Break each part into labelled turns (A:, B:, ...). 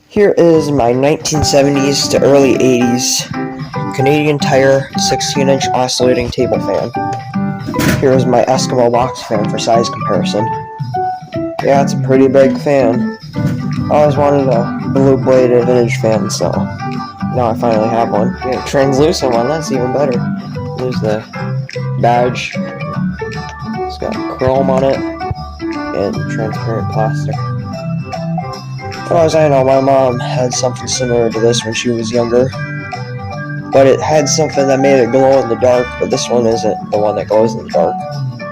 A: Here is my 1970s to early 80s Canadian Tire 16-inch oscillating table fan. Here is my Eskimo box fan for size comparison. Yeah, it's a pretty big fan. I always wanted a blue-bladed vintage fan, so now I finally have one. Yeah, translucent one, that's even better. There's the badge. It's got chrome on it and transparent plastic. As far as I know, my mom had something similar to this when she was younger, but it had something that made it glow in the dark, but this one isn't the one that glows in the dark,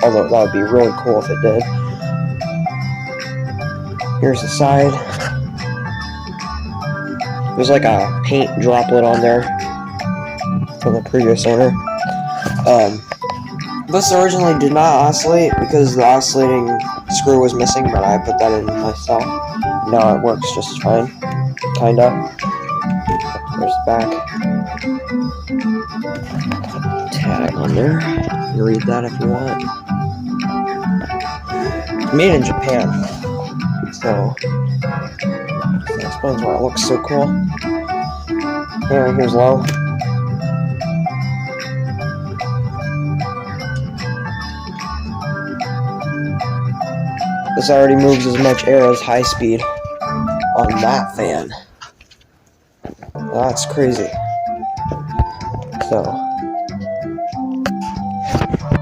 A: although that would be really cool if it did. Here's the side. There's like a paint droplet on there from the previous owner. This originally did not oscillate because the oscillating screw was missing, but I put that in myself. Now it works just fine, kinda. There's the back. Tag on there. You can read that if you want. Made in Japan, so that explains why it looks so cool. Anyway, here's low. This already moves as much air as high speed on that fan. That's crazy. So,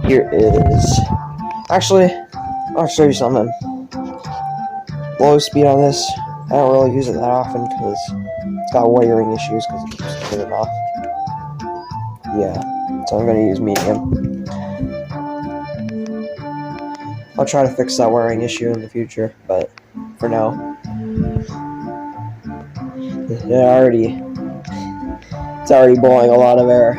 A: here is... Actually, I'll show you something. Low speed on this. I don't really use it that often because it's got wiring issues because it keeps turning off. Yeah, so I'm going to use medium. I'll try to fix that wiring issue in the future, but for now, it's already blowing a lot of air.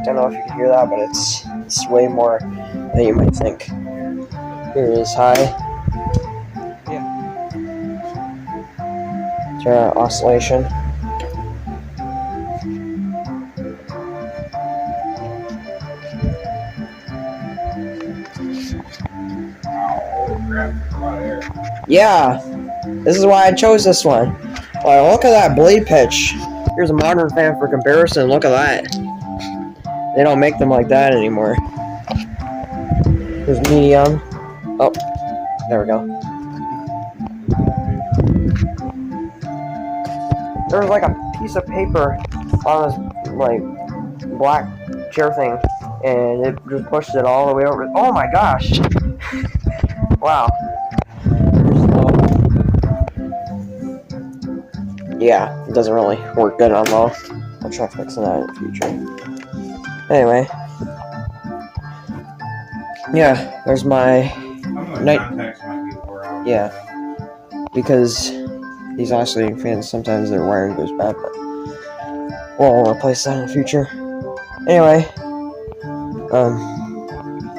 A: Don't know if you can hear that, but it's way more than you might think. Here is high. Yeah. Turn on oscillation. Yeah, this is why I chose this one. Well, look at that blade pitch. Here's a modern fan for comparison. Look at that. They don't make them like that anymore. Here's medium. Oh, there we go. There's like a piece of paper on this like black chair thing, and it just pushed it all the way over. Oh my gosh! Wow. Yeah, it doesn't really work good on low. I'll try fixing that in the future. Anyway. Yeah, there's my night. Yeah. Because these oscillating fans, sometimes their wiring goes bad, but we'll replace that in the future. Anyway.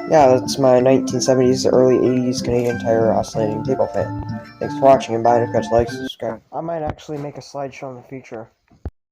A: Yeah, that's my 1970s to early 80s Canadian Tire oscillating table fan. Thanks for watching, and bye. If you catch, like, subscribe. I might actually make a slideshow in the future.